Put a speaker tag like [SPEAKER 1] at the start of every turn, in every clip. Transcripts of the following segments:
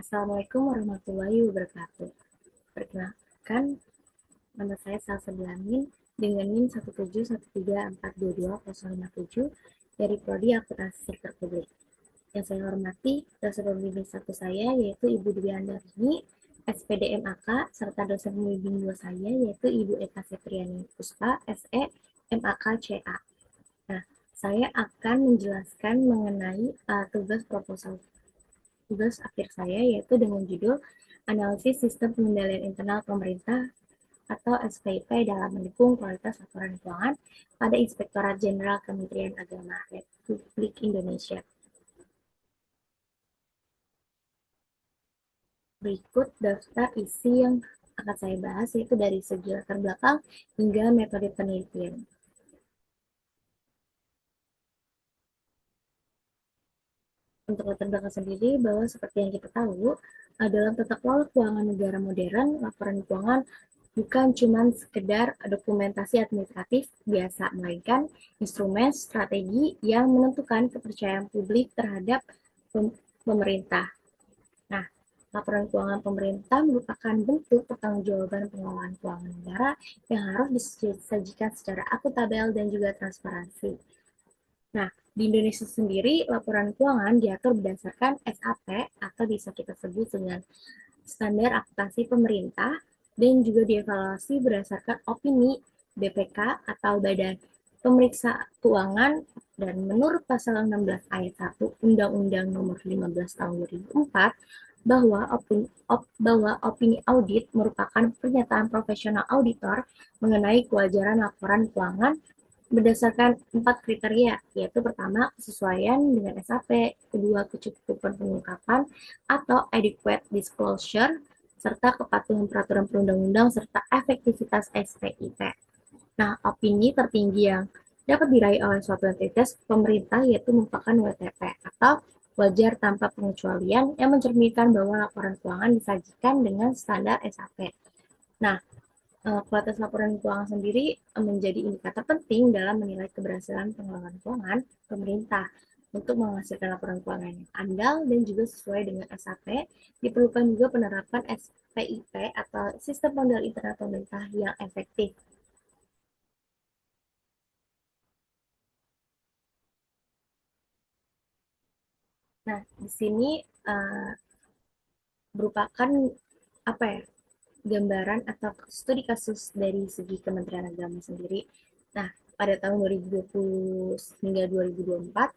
[SPEAKER 1] Assalamualaikum warahmatullahi wabarakatuh. Perkenalkan, nama saya Salsa Bilamin dengan NIM 17134220057 dari Prodi Akuntansi Sektor Publik. Yang saya hormati dosen pembimbing satu saya yaitu Ibu Dwi Andarini, SPD MAK, serta dosen pembimbing dua saya yaitu Ibu Eka Septriani Puspa, SE MAK CA. Nah, saya akan menjelaskan mengenai tugas proposal tugas akhir saya yaitu dengan judul Analisis Sistem Pengendalian Internal Pemerintah atau SPIP dalam mendukung kualitas laporan keuangan pada Inspektorat Jenderal Kementerian Agama Republik Indonesia. Berikut daftar isi yang akan saya bahas yaitu dari segi latar belakang hingga metode penelitian. Untuk latar belakang sendiri, bahwa seperti yang kita tahu, dalam tata kelola keuangan negara modern, laporan keuangan bukan cuma sekedar dokumentasi administratif biasa, melainkan instrumen strategi yang menentukan kepercayaan publik terhadap pemerintah. Nah, laporan keuangan pemerintah merupakan bentuk pertanggungjawaban pengelolaan keuangan negara yang harus disajikan secara akuntabel dan juga transparansi. Nah, di Indonesia sendiri, laporan keuangan diatur berdasarkan SAP atau bisa kita sebut dengan standar akuntansi pemerintah dan juga dievaluasi berdasarkan opini BPK atau Badan Pemeriksa Keuangan dan menurut pasal 16 ayat 1 Undang-Undang Nomor 15 Tahun 2004 bahwa opini audit merupakan pernyataan profesional auditor mengenai kewajaran laporan keuangan berdasarkan 4 kriteria, yaitu pertama, kesesuaian dengan SAP, kedua, kecukupan pengungkapan atau adequate disclosure, serta kepatuhan peraturan perundang-undang, serta efektivitas SPIP. Nah, opini tertinggi yang dapat diraih oleh suatu entitas pemerintah yaitu merupakan WTP atau wajar tanpa pengecualian yang mencerminkan bahwa laporan keuangan disajikan dengan standar SAP. Nah, kualitas laporan keuangan sendiri menjadi indikator penting dalam menilai keberhasilan pengelolaan keuangan pemerintah. Untuk menghasilkan laporan keuangan yang andal dan juga sesuai dengan SAP, diperlukan juga penerapan SPIP atau Sistem Pengendalian Internal Pemerintah yang efektif. Nah, di sini merupakan apa ya, gambaran atau studi kasus dari segi Kementerian Agama sendiri. Nah, pada tahun 2020 hingga 2024,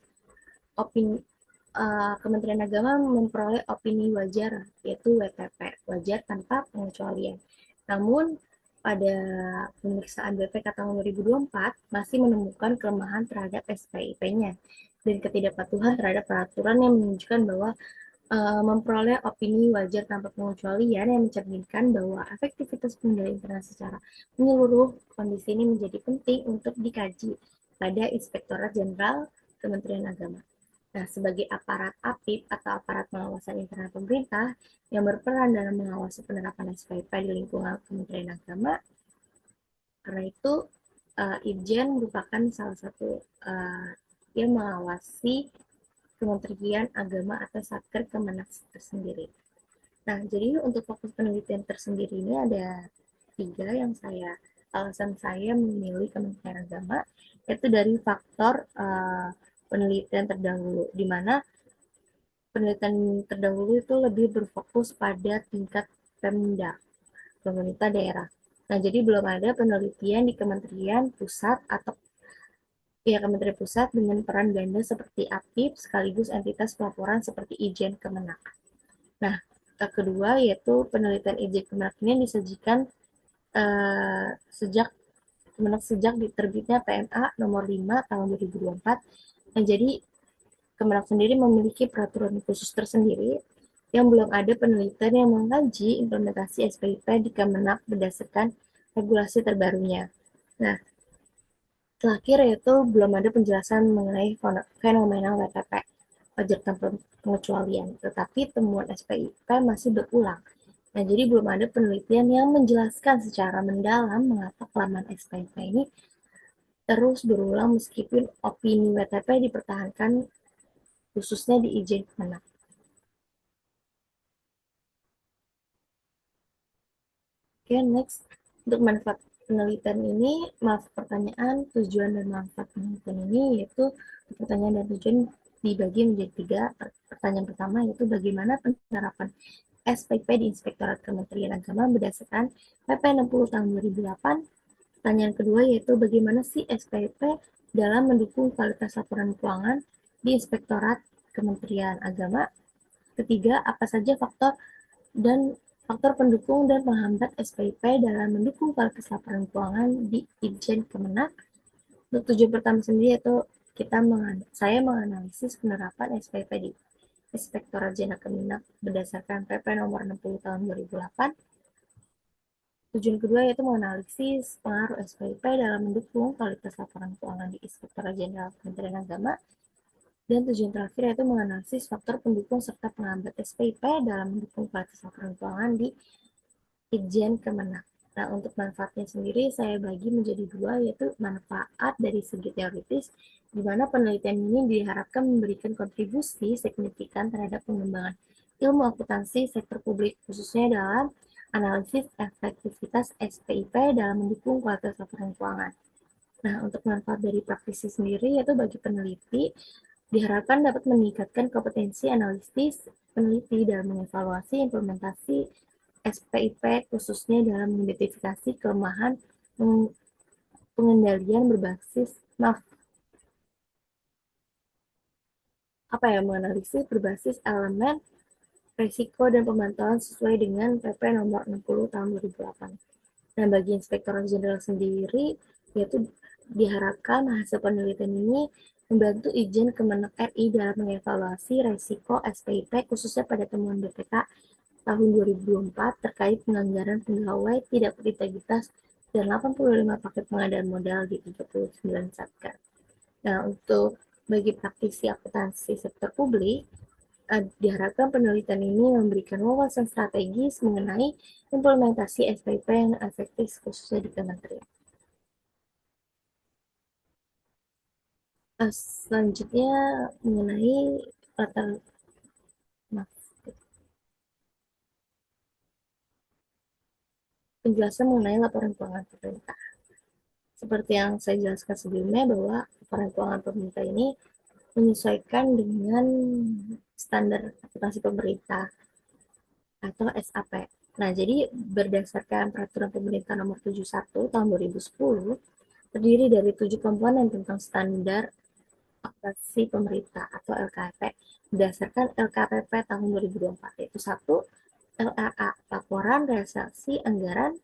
[SPEAKER 1] opini Kementerian Agama memperoleh opini wajar, yaitu WTP, wajar tanpa pengecualian. Namun, pada pemeriksaan BPK tahun 2024 masih menemukan kelemahan terhadap SPIP-nya dan ketidakpatuhan terhadap peraturan yang menunjukkan bahwa memperoleh opini wajar tanpa pengecualian yang mencerminkan bahwa efektivitas pengendalian internal secara menyeluruh. Kondisi ini menjadi penting untuk dikaji pada Inspektorat Jenderal Kementerian Agama. Nah, sebagai aparat APIP atau aparat pengawasan internal pemerintah yang berperan dalam mengawasi penerapan SPIP di lingkungan Kementerian Agama, karena itu Irjen merupakan salah satu yang mengawasi Kementerian Agama atau Satker Kemenak tersendiri. Nah, jadi untuk fokus penelitian tersendiri ini ada 3 yang alasan saya memilih Kementerian Agama, yaitu dari faktor penelitian terdahulu, di mana penelitian terdahulu itu lebih berfokus pada tingkat Pemda, pemerintah daerah. Nah, jadi belum ada penelitian di Kementerian Pusat atau pihak Kementerian Pusat dengan peran ganda seperti APIP sekaligus entitas pelaporan seperti Ijen Kemenak. Nah, kedua yaitu penelitian Ijen Kemenak ini disajikan sejak diterbitnya PMA nomor 5 tahun 2024. Nah, jadi Kemenak sendiri memiliki peraturan khusus tersendiri yang belum ada penelitian yang mengkaji implementasi SPIP di Kemenak berdasarkan regulasi terbarunya. Nah, terakhir yaitu belum ada penjelasan mengenai fenomena WTP, wajar tanpa pengecualian, tetapi temuan SPIP masih berulang. Nah, jadi belum ada penelitian yang menjelaskan secara mendalam mengapa kelemahan SPIP ini terus berulang meskipun opini WTP dipertahankan khususnya di Ijen Kemenak. Oke, next. Untuk manfaat penelitian ini, pertanyaan, tujuan, dan manfaat penelitian ini yaitu pertanyaan dan tujuan dibagi menjadi tiga. Pertanyaan pertama yaitu bagaimana penerapan SPP di Inspektorat Kementerian Agama berdasarkan PP 60 tahun 2008. Pertanyaan kedua yaitu bagaimana sih SPP dalam mendukung kualitas laporan keuangan di Inspektorat Kementerian Agama. Ketiga, apa saja faktor pendukung dan penghambat SPP dalam mendukung kualitas laporan keuangan di Itjen Kemenak. Untuk tujuan pertama sendiri yaitu saya menganalisis penerapan SPP di Inspektorat Jenderal Kemenak berdasarkan PP nomor 60 tahun 2008. Tujuan kedua yaitu menganalisis pengaruh SPP dalam mendukung kualitas laporan keuangan di Inspektorat Jenderal Kementerian Agama. Dan tujuan terakhir yaitu menganalisis faktor pendukung serta penghambat SPP dalam mendukung kualitas laporan keuangan di Itjen Kemenak. Nah, untuk manfaatnya sendiri saya bagi menjadi dua, yaitu manfaat dari segi teoritis, di mana penelitian ini diharapkan memberikan kontribusi signifikan terhadap pengembangan ilmu akuntansi sektor publik, khususnya dalam analisis efektivitas SPIP dalam mendukung kualitas laporan keuangan. Nah, untuk manfaat dari praktisi sendiri, yaitu bagi peneliti, diharapkan dapat meningkatkan kompetensi analitis peneliti dalam mengevaluasi implementasi SPIP khususnya dalam mengidentifikasi kelemahan pengendalian berbasis menganalisis berbasis elemen risiko dan pemantauan sesuai dengan PP nomor 60 tahun 2008. Nah, bagi Inspektor Jenderal sendiri, yaitu diharapkan hasil penelitian ini membantu Ijen Kemenak RI dalam mengevaluasi risiko SPIP khususnya pada temuan BPK tahun 2024 terkait penganggaran pegawai tidak berintegritas dan 85 paket pengadaan modal di 39 satker. Nah, untuk bagi praktisi akuntansi sektor publik, diharapkan penelitian ini memberikan wawasan strategis mengenai implementasi SPP yang efektif khususnya di kementerian. Selanjutnya mengenai latar penjelasan mengenai laporan keuangan pemerintah. Seperti yang saya jelaskan sebelumnya bahwa laporan keuangan pemerintah ini menyesuaikan dengan standar akuntansi pemerintah atau SAP. Nah, jadi berdasarkan peraturan pemerintah nomor 71 tahun 2010, terdiri dari 7 komponen tentang standar akuntansi pemerintah atau LKP berdasarkan LKPP tahun 2024, yaitu satu, LRA, laporan realisasi anggaran,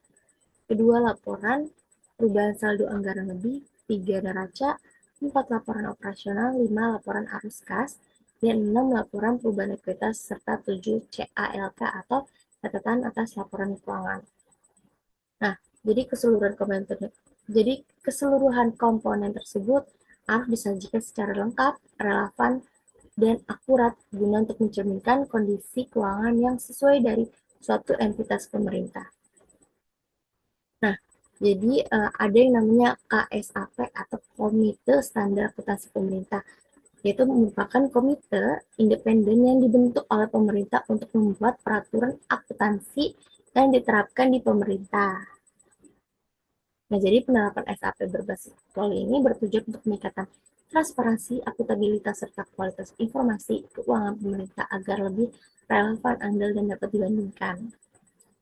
[SPEAKER 1] kedua, laporan perubahan saldo anggaran lebih, tiga, neraca, 4, laporan operasional, 5, laporan arus kas, dan 6, laporan perubahan ekuitas, serta 7, CALK atau catatan atas laporan keuangan. Nah, keseluruhan komponen tersebut harus disajikan secara lengkap, relevan, dan akurat guna untuk mencerminkan kondisi keuangan yang sesuai dari suatu entitas pemerintah. Nah, jadi ada yang namanya KSAP atau Komite Standar Akuntansi Pemerintah, yaitu merupakan komite independen yang dibentuk oleh pemerintah untuk membuat peraturan akuntansi yang diterapkan di pemerintah. Nah, jadi penerapan SAP berbasis aktual ini bertujuan untuk meningkatkan transparansi, akuntabilitas, serta kualitas informasi keuangan pemerintah agar lebih relevan, andal, dan dapat dibandingkan.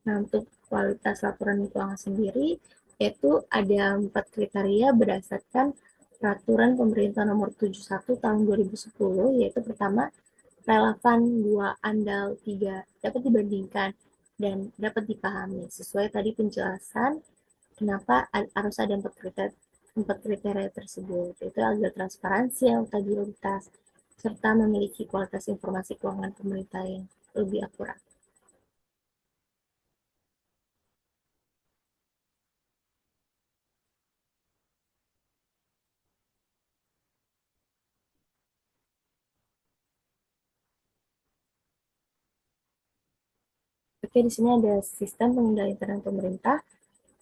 [SPEAKER 1] Nah, untuk kualitas laporan keuangan sendiri, yaitu ada 4 kriteria berdasarkan peraturan pemerintah nomor 71 tahun 2010, yaitu pertama, relevan, 2, andal, 3, dapat dibandingkan, dan dapat dipahami. Sesuai tadi penjelasan, kenapa harus ada 4 kriteria tersebut, yaitu agar transparansi, akuntabilitas, serta memiliki kualitas informasi keuangan pemerintah yang lebih akurat. Oke, di sini ada sistem pengendalian internal pemerintah.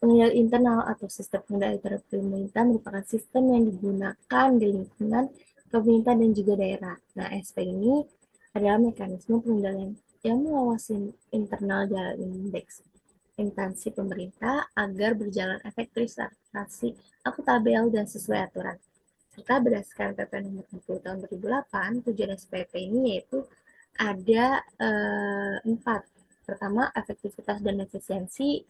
[SPEAKER 1] Pengendalian internal atau sistem pengendalian internal pemerintah merupakan sistem yang digunakan di lingkungan pemerintah dan juga daerah. Nah, SP ini adalah mekanisme pengendalian yang mengawasi internal dalam indeks, instansi pemerintah agar berjalan efektif, transaksi akuntabel dan sesuai aturan. Serta berdasarkan PP nomor 60 tahun 2008, tujuan SPP ini yaitu ada 4. Pertama, efektivitas dan efisiensi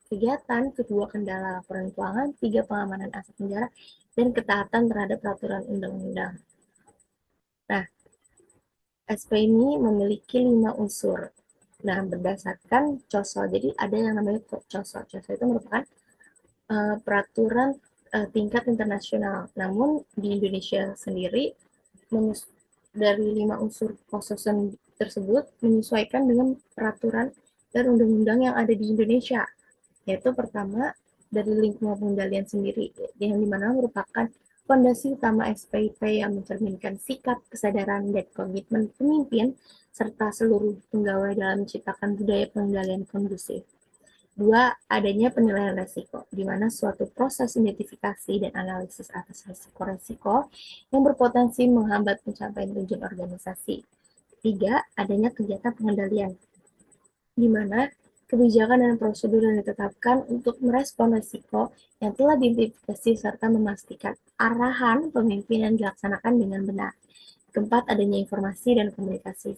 [SPEAKER 1] kegiatan, kedua, kendala laporan keuangan, tiga, pengamanan aset negara, dan ketaatan terhadap peraturan undang-undang. Nah, SP ini memiliki 5 unsur. Nah, berdasarkan COSO, jadi ada yang namanya COSO. COSO itu merupakan peraturan tingkat internasional. Namun di Indonesia sendiri dari 5 unsur COSO tersebut menyesuaikan dengan peraturan dan undang-undang yang ada di Indonesia. Yaitu pertama dari lingkungan pengendalian sendiri, yang dimana merupakan fondasi utama SPIP yang mencerminkan sikap, kesadaran, dan komitmen pemimpin serta seluruh pegawai dalam menciptakan budaya pengendalian kondusif. Dua, adanya penilaian resiko, di mana suatu proses identifikasi dan analisis atas resiko-resiko yang berpotensi menghambat pencapaian tujuan organisasi. Tiga, adanya kegiatan pengendalian, di mana kebijakan dan prosedur yang ditetapkan untuk merespon risiko yang telah diidentifikasi serta memastikan arahan pemimpinan dilaksanakan dengan benar. Keempat, adanya informasi dan komunikasi,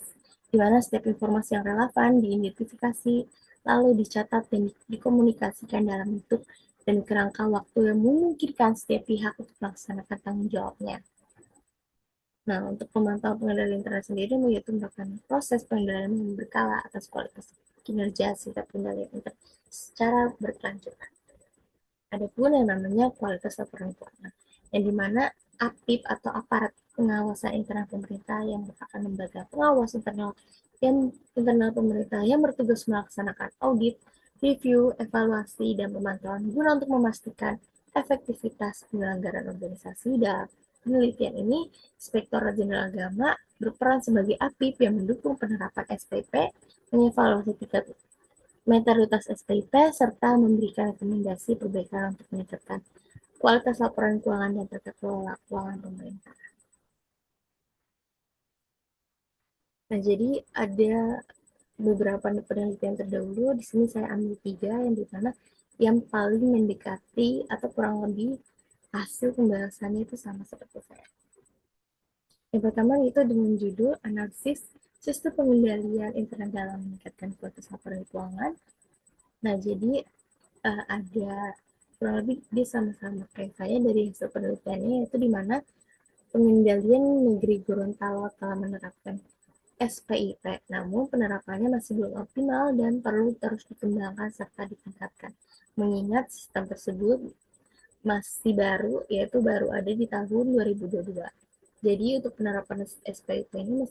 [SPEAKER 1] di mana setiap informasi yang relevan diidentifikasi, lalu dicatat dan dikomunikasikan dalam bentuk dan kerangka waktu yang memungkinkan setiap pihak untuk melaksanakan tanggung jawabnya. Nah, untuk pemantauan pengendalian internet sendiri yaitu merupakan proses pengendalian yang berkala atas kualitas kinerja sistem pengendalian internet secara berkelanjutan. Ada pun yang namanya kualitas laporan keuangan, yang dimana APIP atau aparat pengawasan internal pemerintah yang merupakan lembaga pengawas internal pemerintah yang bertugas melaksanakan audit, review, evaluasi, dan pemantauan guna untuk memastikan efektivitas penyelenggaraan organisasi. Dan penelitian ini, Inspektorat Jenderal Agama berperan sebagai APIP yang mendukung penerapan SPP, mengevaluasi tingkat metoditas SPP, serta memberikan rekomendasi perbaikan untuk meningkatkan kualitas laporan keuangan dan tata kelola keuangan pemerintah. Nah, jadi ada beberapa penelitian terdahulu. Di sini saya ambil 3 yang dimana yang paling mendekati atau kurang lebih hasil pembahasannya itu sama seperti saya. Yang pertama itu dengan judul analisis sistem pengendalian internet dalam meningkatkan kualitas laporan keuangan. Nah, jadi ada kurang lebih dia sama-sama kayak saya dari hasil penelitiannya, yaitu di mana pengendalian negeri Gorontalo telah menerapkan SPIP, namun penerapannya masih belum optimal dan perlu terus dikembangkan serta ditingkatkan. Mengingat sistem tersebut masih baru, yaitu baru ada di tahun 2022. Jadi untuk penerapan SPIP ini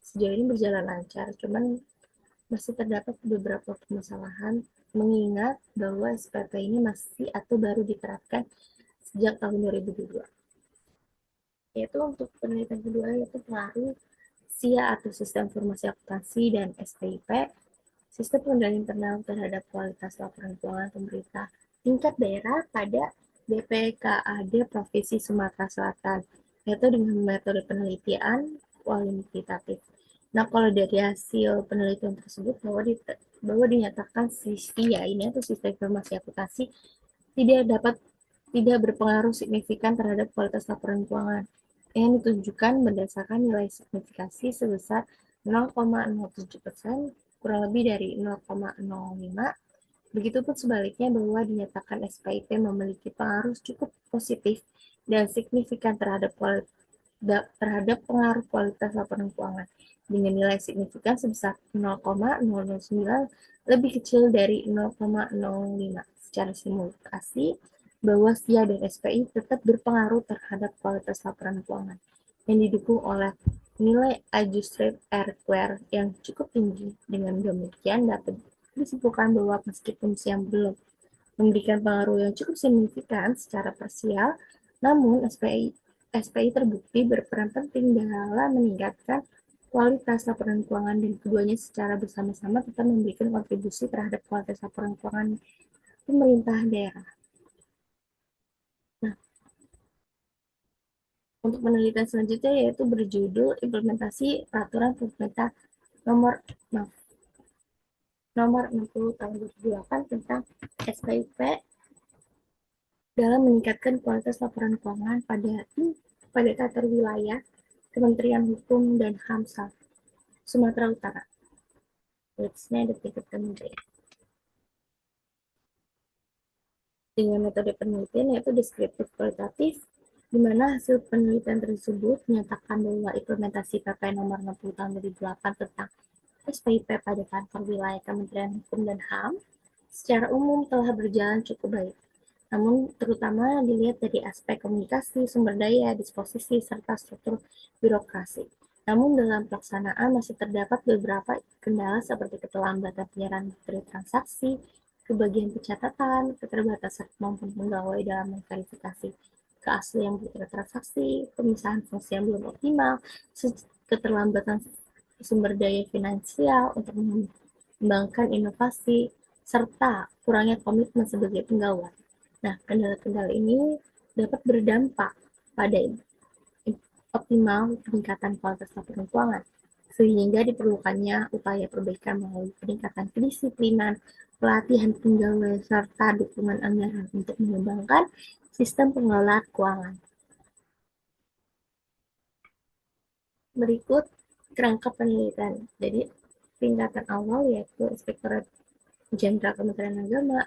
[SPEAKER 1] sejauh ini berjalan lancar, cuman masih terdapat beberapa permasalahan mengingat bahwa SPP ini masih atau baru diterapkan sejak tahun 2022. Yaitu untuk penelitian kedua yaitu pengaruh SIA atau Sistem Informasi Akuntansi dan SPIP, Sistem Pengendalian Internal terhadap kualitas laporan keuangan pemerintah tingkat daerah pada BPKAD Provinsi Sumatera Selatan, yaitu dengan metode penelitian kualitatif. Nah, kalau dari hasil penelitian tersebut bahwa dinyatakan SIA ini atau Sistem Informasi Akuntansi tidak berpengaruh signifikan terhadap kualitas laporan keuangan yang ditunjukkan berdasarkan nilai signifikasi sebesar 0,07%, kurang lebih dari 0,05. Begitupun sebaliknya bahwa dinyatakan SPIP memiliki pengaruh cukup positif dan signifikan terhadap pengaruh kualitas laporan keuangan dengan nilai signifikan sebesar 0,009 lebih kecil dari 0,05. Secara simulasi bahwa SIA dan SPI tetap berpengaruh terhadap kualitas laporan keuangan yang didukung oleh nilai adjusted R-Square yang cukup tinggi. Dengan demikian dapat disimpulkan bahwa meskipun SIA belum memberikan pengaruh yang cukup signifikan secara parsial, namun SPI terbukti berperan penting dalam meningkatkan kualitas laporan keuangan dan keduanya secara bersama-sama tetap memberikan kontribusi terhadap kualitas laporan keuangan pemerintah daerah. Nah, untuk penelitian selanjutnya yaitu berjudul implementasi peraturan pemerintah nomor Nomor 60 tahun 2008 tentang SPIP dalam meningkatkan kualitas laporan keuangan pada kantor wilayah Kementerian Hukum dan HAM Sumatera Utara. Websnya ada tingkat kementerian. Dengan metode penelitian yaitu deskriptif kualitatif, di mana hasil penelitian tersebut menyatakan bahwa implementasi PP nomor 60 tahun 2008 tentang SPIP pada kantor wilayah Kementerian Hukum dan HAM secara umum telah berjalan cukup baik. Namun terutama dilihat dari aspek komunikasi, sumber daya, disposisi, serta struktur birokrasi. Namun dalam pelaksanaan masih terdapat beberapa kendala seperti keterlambatan penyiaran materi transaksi, kebagian pencatatan, keterbatasan kemampuan pegawai dalam memverifikasi keaslian bukti transaksi, pemisahan fungsi yang belum optimal, keterlambatan sumber daya finansial untuk mengembangkan inovasi, serta kurangnya komitmen sebagai pegawai. Nah, kendala-kendala ini dapat berdampak pada optimal peningkatan kualitas laporan keuangan, sehingga diperlukannya upaya perbaikan melalui peningkatan kedisiplinan, pelatihan pegawai, serta dukungan anggaran untuk mengembangkan sistem pengelolaan keuangan. Berikut kerangka penelitian. Jadi, tingkatan awal yaitu Inspektorat Jenderal Kementerian Agama.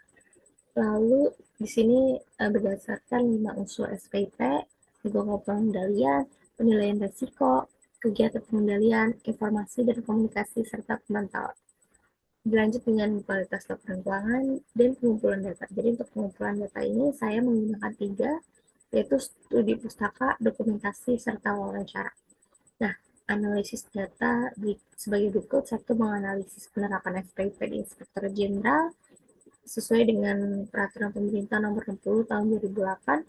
[SPEAKER 1] Lalu di sini berdasarkan 5 unsur SPP, beberapa pengendalian, penilaian risiko, kegiatan pengendalian, informasi dan komunikasi, serta pemantauan. Berlanjut dengan kualitas laporan keuangan dan pengumpulan data. Jadi untuk pengumpulan data ini saya menggunakan 3, yaitu studi pustaka, dokumentasi, serta wawancara. Nah, analisis data sebagai berikut. Satu, menganalisis penerapan SPP di Inspektorat Jenderal sesuai dengan peraturan pemerintah nomor 60 tahun 2008.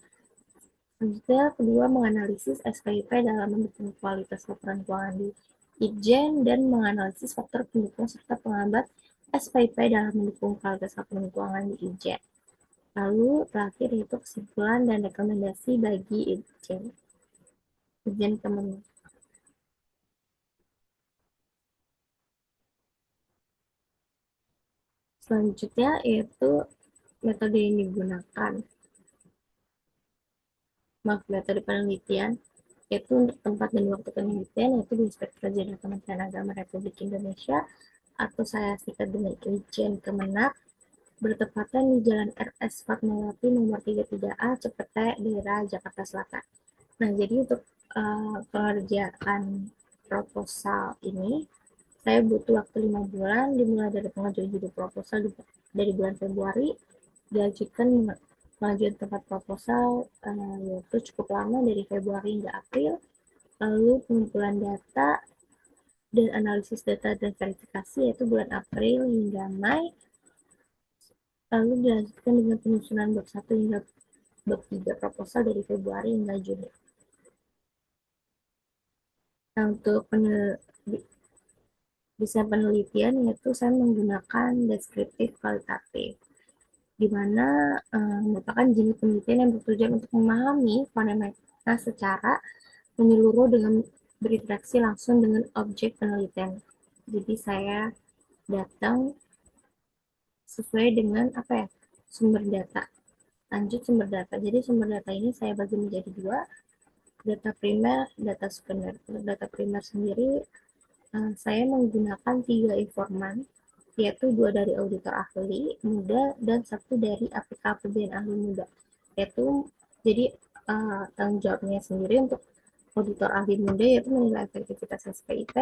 [SPEAKER 1] Selanjutnya, kedua, menganalisis SPIP dalam mendukung kualitas laporan keuangan di Itjen dan menganalisis faktor pendukung serta penghambat SPIP dalam mendukung kualitas laporan keuangan di Itjen. Lalu terakhir yaitu kesimpulan dan rekomendasi bagi Itjen Kementerian. Selanjutnya yaitu metode yang digunakan. Metode penelitian yaitu untuk tempat dan waktu penelitian yaitu di Inspektorat Jenderal Kementerian Agama Republik Indonesia atau saya singkat dengan Itjen Kemenak, bertepatan di Jalan RS Fatmawati nomor 33A Cepete, daerah Jakarta Selatan. Nah, jadi untuk pengerjaan proposal ini saya butuh waktu 5 bulan dimulai dari pengajuan judul proposal dari bulan Februari, diajukan pengajuan tempat proposal yaitu cukup lama dari Februari hingga April, lalu pengumpulan data dan analisis data dan verifikasi yaitu bulan April hingga Mei, lalu dilanjutkan dengan penyusunan bab 1 hingga bab 3 proposal dari Februari hingga Juni. Nah, untuk desain penelitian yaitu saya menggunakan deskriptif kualitatif, di mana merupakan jenis penelitian yang bertujuan untuk memahami fenomena secara menyeluruh dengan berinteraksi langsung dengan objek penelitian. Jadi saya datang sesuai dengan apa ya, sumber data. Lanjut sumber data. Jadi sumber data ini saya bagi menjadi 2, data primer, data sekunder. Untuk data primer sendiri saya menggunakan 3 informan, yaitu 2 dari auditor ahli muda dan 1 dari APK APBN ahli muda. Yaitu jadi tanggung jawabnya sendiri untuk auditor ahli muda yaitu menilai efektivitas SPIP,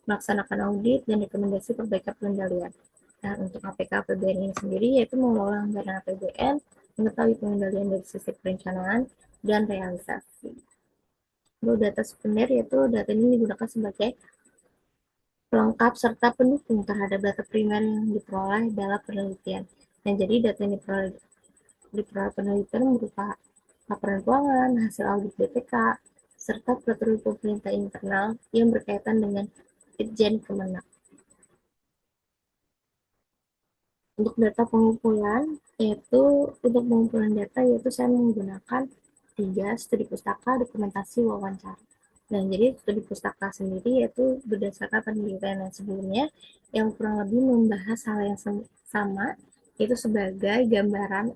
[SPEAKER 1] melaksanakan audit dan rekomendasi perbaikan pengendalian. Nah, untuk APK APBN ini sendiri yaitu mengelola anggaran APBN, mengetahui pengendalian dari sisi perencanaan dan realisasi. Lalu data sekunder yaitu data ini digunakan sebagai pelengkap serta pendukung terhadap data primer yang diperoleh dalam penelitian. Nah, jadi data yang diperoleh penelitian berupa laporan keuangan, hasil audit BPK, serta peraturan pemerintah internal yang berkaitan dengan Itjen Kemenak. Untuk data pengumpulan, untuk pengumpulan data yaitu saya menggunakan 3, studi pustaka, dokumentasi, wawancara. Nah, jadi studi pustaka sendiri yaitu berdasarkan penelitian yang sebelumnya yang kurang lebih membahas hal yang sama, yaitu sebagai gambaran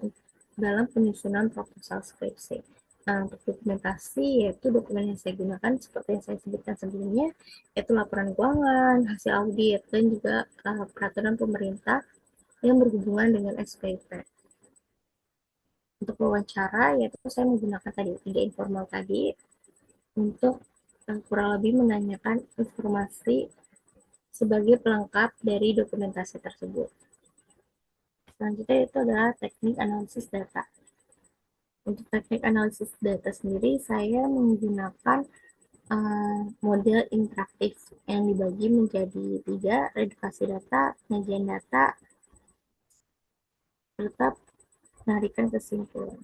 [SPEAKER 1] dalam penyusunan proposal skripsi. Nah, untuk dokumentasi, yaitu dokumen yang saya gunakan seperti yang saya sebutkan sebelumnya, yaitu laporan keuangan, hasil audit, dan juga peraturan pemerintah yang berhubungan dengan SPP. Untuk wawancara, yaitu saya menggunakan tadi tiga informal tadi untuk kurang lebih menanyakan informasi sebagai pelengkap dari dokumentasi tersebut. Selanjutnya itu adalah teknik analisis data. Untuk teknik analisis data sendiri, saya menggunakan model interaktif yang dibagi menjadi tiga: edukasi data, penyajian data, serta penarikan kesimpulan.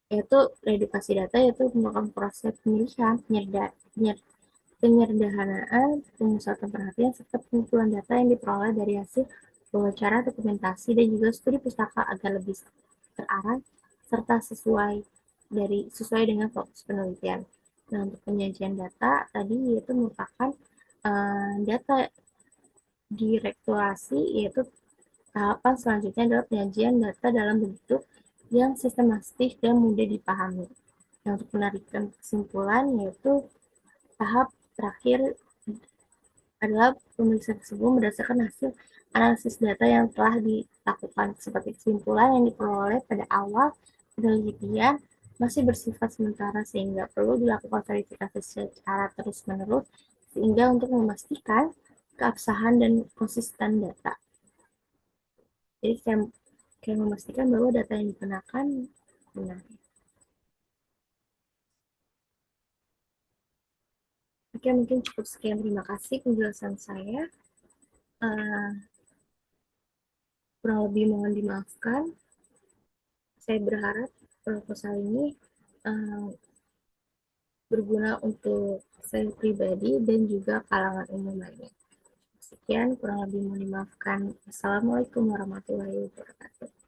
[SPEAKER 1] Yaitu edukasi data yaitu merupakan proses pemilihan, penyederhanaan, pemusatan perhatian, serta pengumpulan data yang diperoleh dari hasil wawancara, dokumentasi, dan juga studi pustaka agar lebih terarah serta sesuai dengan fokus penelitian. Nah, untuk penyajian data tadi yaitu merupakan data direkturasi, yaitu tahapan selanjutnya adalah penyajian data dalam bentuk yang sistematis dan mudah dipahami. Nah, untuk menarikan kesimpulan yaitu tahap terakhir adalah pemeriksaan tersebut berdasarkan hasil analisis data yang telah dilakukan, seperti kesimpulan yang diperoleh pada awal penelitian masih bersifat sementara sehingga perlu dilakukan verifikasi secara terus-menerus sehingga untuk memastikan keabsahan dan konsisten data. Jadi saya memastikan bahwa data yang digunakan benar. Oke, mungkin cukup sekian. Terima kasih penjelasan saya. Uh, Kurang lebih mohon dimaafkan. Saya berharap proposal ini uh, berguna untuk saya pribadi dan juga kalangan umum lainnya. Sekian, kurang lebih mohon dimaafkan. Assalamualaikum warahmatullahi wabarakatuh.